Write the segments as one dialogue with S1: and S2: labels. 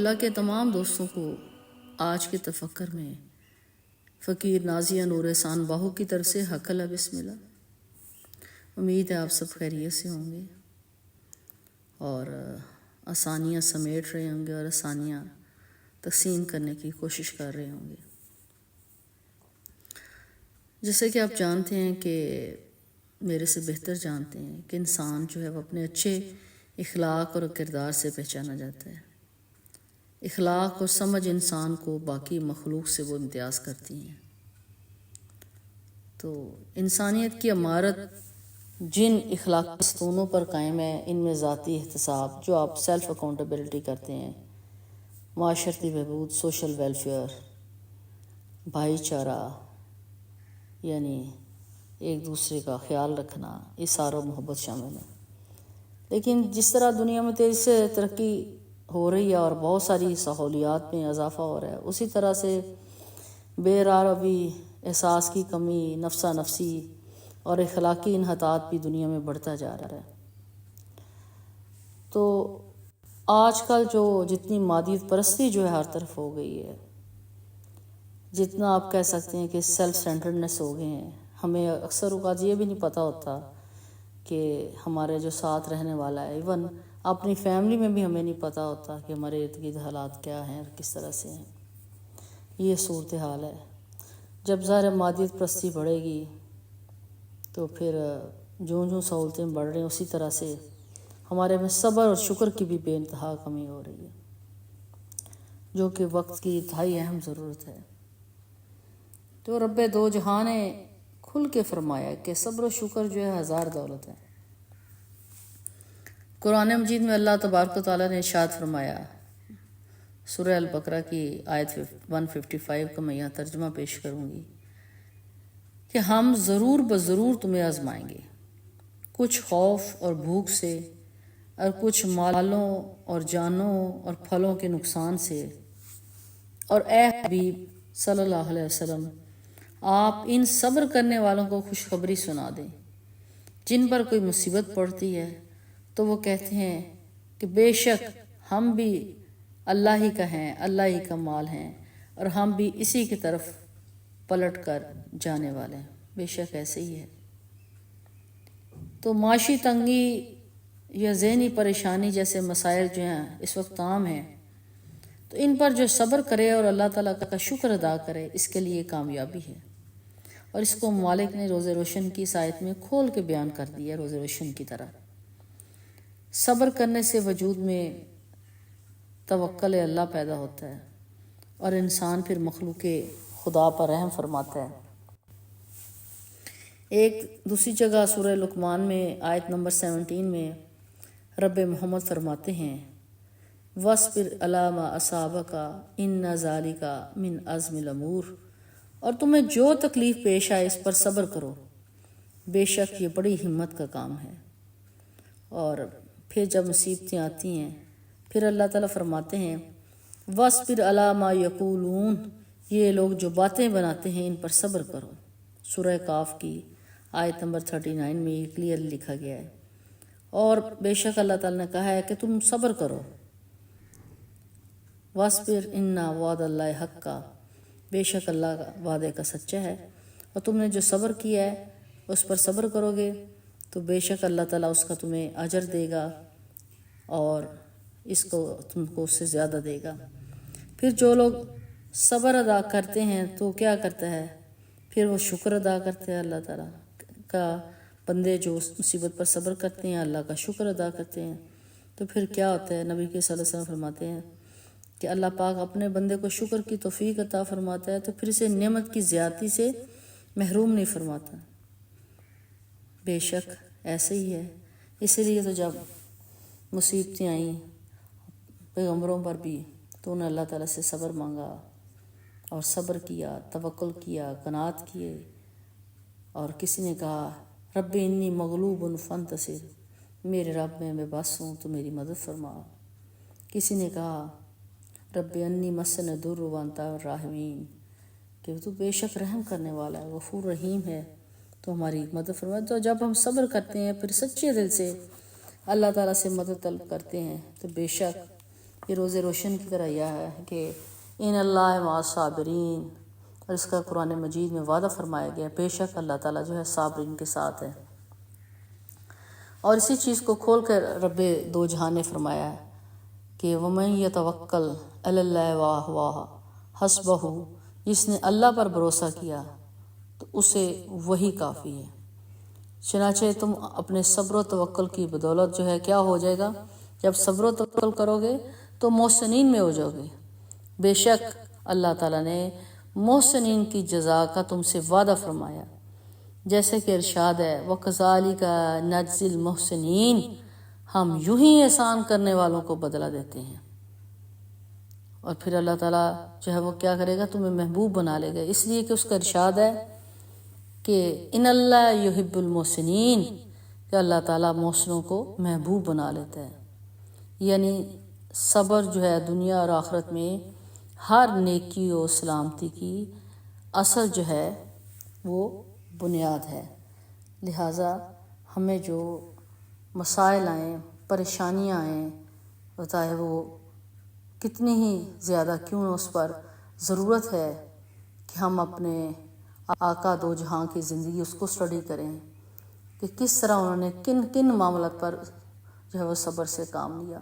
S1: اللہ کے تمام دوستوں کو آج کے تفکر میں فقیر نازیہ نور احسان باہو کی طرف سے حق اللہ بسم اللہ۔ امید ہے آپ سب خیریت سے ہوں گے اور آسانیاں سمیٹ رہے ہوں گے اور آسانیاں تقسیم کرنے کی کوشش کر رہے ہوں گے۔ جیسے کہ آپ جانتے ہیں کہ میرے سے بہتر جانتے ہیں کہ انسان جو ہے وہ اپنے اچھے اخلاق اور کردار سے پہچانا جاتا ہے۔ اخلاق اور سمجھ انسان کو باقی مخلوق سے وہ امتیاز کرتی ہیں۔ تو انسانیت کی عمارت جن اخلاقی ستونوں پر قائم ہے، ان میں ذاتی احتساب جو آپ سیلف اکاؤنٹیبلٹی کرتے ہیں، معاشرتی بہبود سوشل ویلفیئر، بھائی چارہ یعنی ایک دوسرے کا خیال رکھنا، اظہار و محبت شامل ہے۔ لیکن جس طرح دنیا میں تیزی سے ترقی ہو رہی ہے اور بہت ساری سہولیات میں اضافہ ہو رہا ہے، اسی طرح سے بے رغبتی، احساس کی کمی، نفسا نفسی اور اخلاقی انحطاط بھی دنیا میں بڑھتا جا رہا ہے۔ تو آج کل جتنی مادیت پرستی جو ہے ہر طرف ہو گئی ہے، جتنا آپ کہہ سکتے ہیں کہ سیلف سینٹرڈنس ہو گئے ہیں، ہمیں اکثر اوقات یہ بھی نہیں پتہ ہوتا کہ ہمارے جو ساتھ رہنے والا ہے، ایون اپنی فیملی میں بھی ہمیں نہیں پتہ ہوتا کہ ہمارے ارد گرد حالات کیا ہیں اور کس طرح سے ہیں۔ یہ صورتحال ہے۔ جب ظاہر مادیت پرستی بڑھے گی تو پھر جوں سہولتیں بڑھ رہی ہیں، اسی طرح سے ہمارے میں صبر اور شکر کی بھی بے انتہا کمی ہو رہی ہے، جو کہ وقت کی انتہائی اہم ضرورت ہے۔ تو رب دو جہاں نے کھل کے فرمایا کہ صبر و شکر جو ہے ہزار دولت ہے۔ قرآن مجید میں اللہ تبارک و تعالیٰ نے ارشاد فرمایا، سورہ البقرہ کی آیت 155 کا میں یہاں ترجمہ پیش کروں گی کہ ہم ضرور بضرور تمہیں آزمائیں گے، کچھ خوف اور بھوک سے اور کچھ مالوں اور جانوں اور پھلوں کے نقصان سے، اور اے حبیب صلی اللہ علیہ وسلم آپ ان صبر کرنے والوں کو خوشخبری سنا دیں جن پر کوئی مصیبت پڑتی ہے تو وہ کہتے ہیں کہ بے شک ہم بھی اللہ ہی کا ہیں، اللہ ہی کا مال ہیں اور ہم بھی اسی کی طرف پلٹ کر جانے والے ہیں۔ بے شک ایسے ہی ہے۔ تو معاشی تنگی یا ذہنی پریشانی جیسے مسائل جو ہیں اس وقت عام ہیں، تو ان پر جو صبر کرے اور اللہ تعالیٰ کا شکر ادا کرے، اس کے لیے کامیابی ہے۔ اور اس کو مالک نے روز روشن کی اس آیت میں کھول کے بیان کر دیا، روز روشن کی طرح۔ صبر کرنے سے وجود میں توکل اللہ پیدا ہوتا ہے اور انسان پھر مخلوق خدا پر رحم فرماتا ہے۔ ایک دوسری جگہ سورہ لقمان میں آیت نمبر 17 میں رب محمد فرماتے ہیں، وَاصْبِرْ عَلَىٰ مَا أَصَابَكَ إِنَّ ذَلِكَ مِنْ عَزْمِ الْأُمُورِ، اور تمہیں جو تکلیف پیش آئے اس پر صبر کرو، بے شک یہ بڑی ہمت کا کام ہے۔ اور پھر جب مصیبتیں آتی ہیں پھر اللہ تعالیٰ فرماتے ہیں، وَاصْبِرْ عَلَىٰ مَا يَقُولُونَ، یہ لوگ جو باتیں بناتے ہیں ان پر صبر کرو۔ سورہ کاف کی آیت نمبر 39 میں یہ کلیئر لکھا گیا ہے۔ اور بے شک اللہ تعالیٰ نے کہا ہے کہ تم صبر کرو، وَاصْبِرْ إِنَّ وَعْدَ اللَّهِ حَقٌّ، بے شک اللہ کا وعدے کا سچا ہے، اور تم نے جو صبر کیا ہے اس پر صبر کرو گے تو بے شک اللہ تعالیٰ اس کا تمہیں اجر دے گا اور اس کو تم کو اس سے زیادہ دے گا۔ پھر جو لوگ صبر ادا کرتے ہیں تو کیا کرتا ہے، پھر وہ شکر ادا کرتے ہیں اللہ تعالیٰ کا۔ بندے جو اس مصیبت پر صبر کرتے ہیں، اللہ کا شکر ادا کرتے ہیں، تو پھر کیا ہوتا ہے، نبی کے صلی اللہ علیہ وسلم فرماتے ہیں کہ اللہ پاک اپنے بندے کو شکر کی توفیق عطا فرماتا ہے تو پھر اسے نعمت کی زیادتی سے محروم نہیں فرماتا۔ بے شک ایسے ہی ہے۔ اسی لیے تو جب مصیبتیں آئیں پیغمبروں پر بھی تو انہوں نے اللہ تعالیٰ سے صبر مانگا اور صبر کیا، توکل کیا، قناعت کیے، اور کسی نے کہا رب انی مغلوب فانتصر، میرے رب میں بس ہوں تو میری مدد فرما۔ کسی نے کہا رب انی مسن الضر وانت الراحمین، کہ تو بے شک رحم کرنے والا ہے، غفور رحیم ہے، تو ہماری مدد فرما۔ تو جب ہم صبر کرتے ہیں پھر سچے دل سے اللہ تعالیٰ سے مدد طلب کرتے ہیں تو بے شک یہ روز روشن کی طرح یہ ہے کہ ان اللہ مع الصابرین، اور اس کا قرآن مجید میں وعدہ فرمایا گیا بے شک اللہ تعالیٰ جو ہے صابرین کے ساتھ ہے۔ اور اسی چیز کو کھول کر رب دو جہان نے فرمایا ہے کہ وَمَن يَتَوَکَّلْ عَلَى اللَّهِ وَهُوَ حَسْبُهُ، جس نے اللہ پر بھروسہ کیا تو اسے وہی کافی ہے۔ چنانچہ تم اپنے صبر و توکل کی بدولت جو ہے کیا ہو جائے گا، جب صبر و توکل کرو گے تو محسنین میں ہو جاؤ گے۔ بے شک اللہ تعالیٰ نے محسنین کی جزا کا تم سے وعدہ فرمایا، جیسے کہ ارشاد ہے وَكَذَلِكَ نَجْزِي الْمُحْسِنِينَ، ہم یوں ہی احسان کرنے والوں کو بدلہ دیتے ہیں۔ اور پھر اللہ تعالیٰ جو ہے وہ کیا کرے گا، تمہیں محبوب بنا لے گا، اس لیے کہ اس کا ارشاد ہے کہ ان اللہ یحب المحسنین، کہ اللہ تعالیٰ محسنوں کو محبوب بنا لیتا ہے۔ یعنی صبر جو ہے دنیا اور آخرت میں ہر نیکی و سلامتی کی اصل جو ہے وہ بنیاد ہے۔ لہٰذا ہمیں جو مسائل آئیں، پریشانیاں آئیں، چاہے وہ کتنی ہی زیادہ کیوں نہ، اس پر ضرورت ہے کہ ہم اپنے آقا دو جہاں کی زندگی اس کو اسٹڈی کریں کہ کس طرح انہوں نے کن کن معاملات پر جو ہے وہ صبر سے کام لیا۔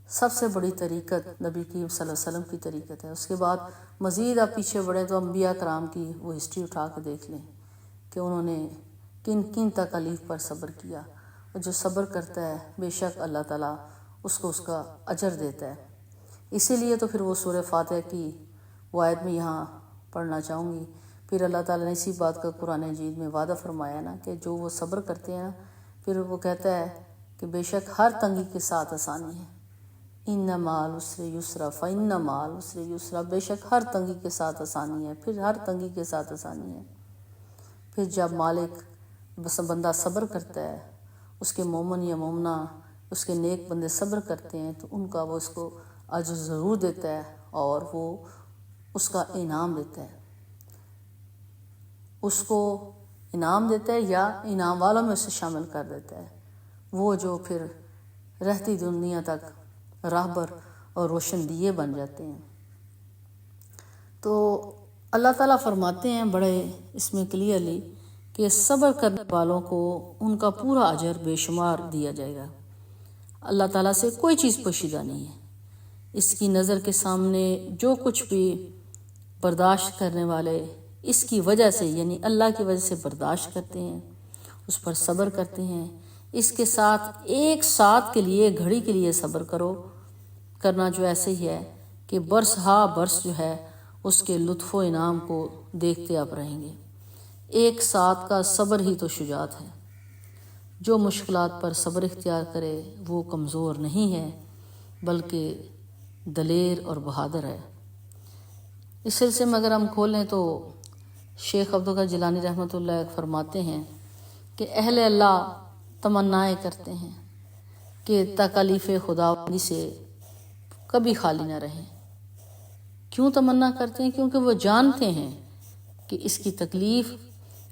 S1: سب سے بڑی طریقت نبی کریم صلی اللہ علیہ وسلم کی طریقت ہے۔ اس کے بعد مزید آپ پیچھے بڑھیں تو انبیاء کرام کی وہ ہسٹری اٹھا کے دیکھ لیں کہ انہوں نے کن کن تکالیف پر صبر کیا، اور جو صبر کرتا ہے بے شک اللہ تعالیٰ اس کو اس کا اجر دیتا ہے۔ اسی لیے تو پھر وہ سورہ فاتحہ کی وہ آیت میں یہاں پڑھنا چاہوں گی۔ پھر اللہ تعالیٰ نے اسی بات کا قرآن مجید میں وعدہ فرمایا نا کہ جو وہ صبر کرتے ہیں نا، پھر وہ کہتا ہے کہ بے شک ہر تنگی کے ساتھ آسانی ہے۔ ان مع العسر یسرا فإن مع العسر یسرا، بے شک ہر تنگی کے ساتھ آسانی ہے، پھر ہر تنگی کے ساتھ آسانی ہے۔ پھر جب مالک بس بندہ صبر کرتا ہے، اس کے مومن یا مومنہ اس کے نیک بندے صبر کرتے ہیں تو ان کا وہ اس کو اجر ضرور دیتا ہے، اور وہ اس کا انعام دیتا ہے، اس کو انعام دیتا ہے یا انعام والوں میں اسے شامل کر دیتا ہے، وہ جو پھر رہتی دنیا تک راہبر اور روشن دیے بن جاتے ہیں۔ تو اللہ تعالیٰ فرماتے ہیں بڑے اس میں کلیئرلی کہ صبر کرنے والوں کو ان کا پورا اجر بے شمار دیا جائے گا۔ اللہ تعالیٰ سے کوئی چیز پوشیدہ نہیں ہے، اس کی نظر کے سامنے جو کچھ بھی برداشت کرنے والے اس کی وجہ سے، یعنی اللہ کی وجہ سے برداشت کرتے ہیں، اس پر صبر کرتے ہیں۔ اس کے ساتھ ایک ساتھ کے لیے، گھڑی کے لیے صبر کرنا جو ایسے ہی ہے کہ برس ہا برس جو ہے اس کے لطف و انعام کو دیکھتے آپ رہیں گے۔ ایک ساتھ کا صبر ہی تو شجاعت ہے۔ جو مشکلات پر صبر اختیار کرے وہ کمزور نہیں ہے بلکہ دلیر اور بہادر ہے۔ اس سلسلے میں اگر ہم کھولیں تو شیخ عبدالقادر جیلانی رحمۃ اللہ فرماتے ہیں کہ اہل اللہ تمنائیں کرتے ہیں کہ تکالیف خداوندی سے کبھی خالی نہ رہیں۔ کیوں تمنا کرتے ہیں؟ کیونکہ وہ جانتے ہیں کہ اس کی تکلیف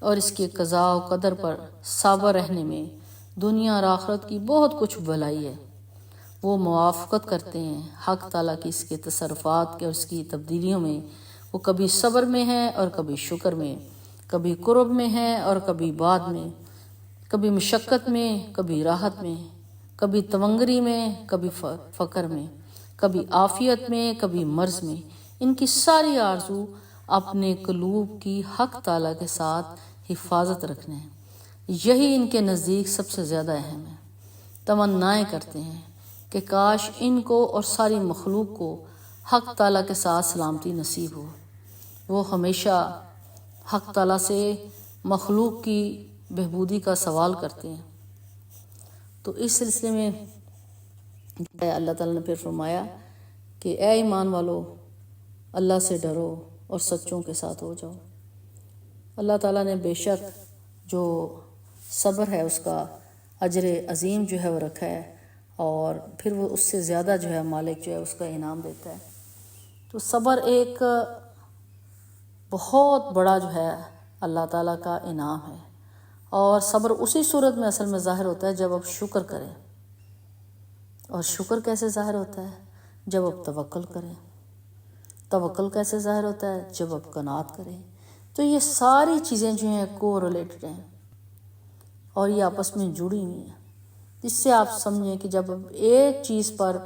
S1: اور اس کے قضاء و قدر پر صابر رہنے میں دنیا اور آخرت کی بہت کچھ بھلائی ہے۔ وہ موافقت کرتے ہیں حق تعالیٰ کی اس کے تصرفات کے اور اس کی تبدیلیوں میں۔ وہ کبھی صبر میں ہے اور کبھی شکر میں، کبھی قرب میں ہے اور کبھی بعد میں، کبھی مشقت میں کبھی راحت میں، کبھی تونگری میں کبھی فقر میں، کبھی عافیت میں کبھی مرض میں۔ ان کی ساری آرزو اپنے قلوب کی حق تعالیٰ کے ساتھ حفاظت رکھنے ہیں۔ یہی ان کے نزدیک سب سے زیادہ اہم ہے۔ تمنائیں کرتے ہیں کہ کاش ان کو اور ساری مخلوق کو حق تعالیٰ کے ساتھ سلامتی نصیب ہو۔ وہ ہمیشہ حق تعالیٰ سے مخلوق کی بہبودی کا سوال کرتے ہیں۔ تو اس سلسلے میں اللہ تعالیٰ نے پھر فرمایا کہ اے ایمان والو، اللہ سے ڈرو اور سچوں کے ساتھ ہو جاؤ۔ اللہ تعالیٰ نے بے شک جو صبر ہے اس کا اجر عظیم جو ہے وہ رکھا ہے، اور پھر وہ اس سے زیادہ جو ہے مالک جو ہے اس کا انعام دیتا ہے۔ تو صبر ایک بہت بڑا جو ہے اللہ تعالیٰ کا انعام ہے، اور صبر اسی صورت میں اصل میں ظاہر ہوتا ہے جب آپ شکر کریں۔ اور شکر کیسے ظاہر ہوتا ہے؟ جب آپ توکل کریں۔ توکل کیسے ظاہر ہوتا ہے؟ جب آپ قناعت کریں۔ تو یہ ساری چیزیں جو ہیں کو ریلیٹڈ ہیں اور یہ آپس میں جڑی ہوئی ہیں۔ اس سے آپ سمجھیں کہ جب ایک چیز پر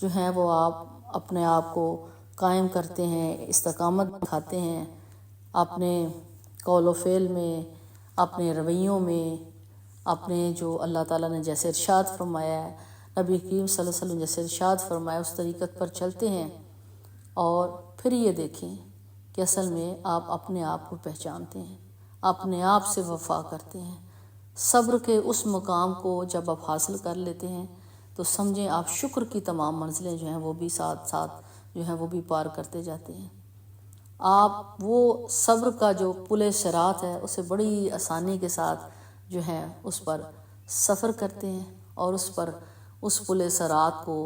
S1: جو ہیں وہ آپ اپنے آپ کو قائم کرتے ہیں، استقامت دکھاتے ہیں، اپنے قول و فعل میں، اپنے رویوں میں، اپنے جو اللہ تعالیٰ نے جیسے ارشاد فرمایا ہے، نبی کریم صلی اللہ علیہ وسلم جیسے ارشاد فرمایا اس طریقت پر چلتے ہیں، اور پھر یہ دیکھیں کہ اصل میں آپ اپنے آپ کو پہچانتے ہیں، اپنے آپ سے وفا کرتے ہیں۔ صبر کے اس مقام کو جب آپ حاصل کر لیتے ہیں تو سمجھیں آپ شکر کی تمام منزلیں جو ہیں وہ بھی ساتھ ساتھ جو ہیں وہ بھی پار کرتے جاتے ہیں۔ آپ وہ صبر کا جو پل صراط ہے اسے بڑی آسانی کے ساتھ جو ہے اس پر سفر کرتے ہیں، اور اس پل صراط کو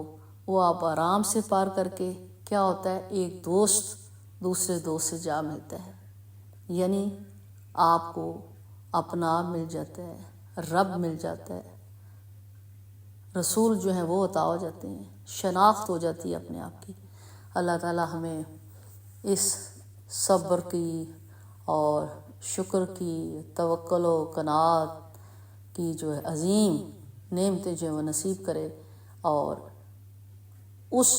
S1: وہ آپ آرام سے پار کر کے کیا ہوتا ہے، ایک دوست دوسرے دوست سے جا ملتا ہے، یعنی آپ کو اپنا آپ مل جاتا ہے، رب مل جاتا ہے، رسول جو ہیں وہ عطا ہو جاتے ہیں، شناخت ہو جاتی ہے اپنے آپ کی۔ اللہ تعالیٰ ہمیں اس صبر کی اور شکر کی، توکل و قناعت کی جو ہے عظیم نعمتیں جو ہیں وہ نصیب کرے، اور اس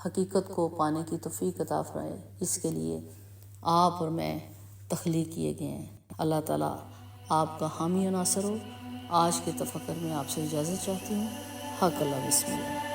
S1: حقیقت کو پانے کی توفیق عطا فرمائے۔ اس کے لیے آپ اور میں تخلیق کیے گئے ہیں۔ اللہ تعالیٰ آپ کا حامی و ناصر ہو۔ آج کے تفکر میں آپ سے اجازت چاہتی ہوں۔ حق اللہ، بسم اللہ۔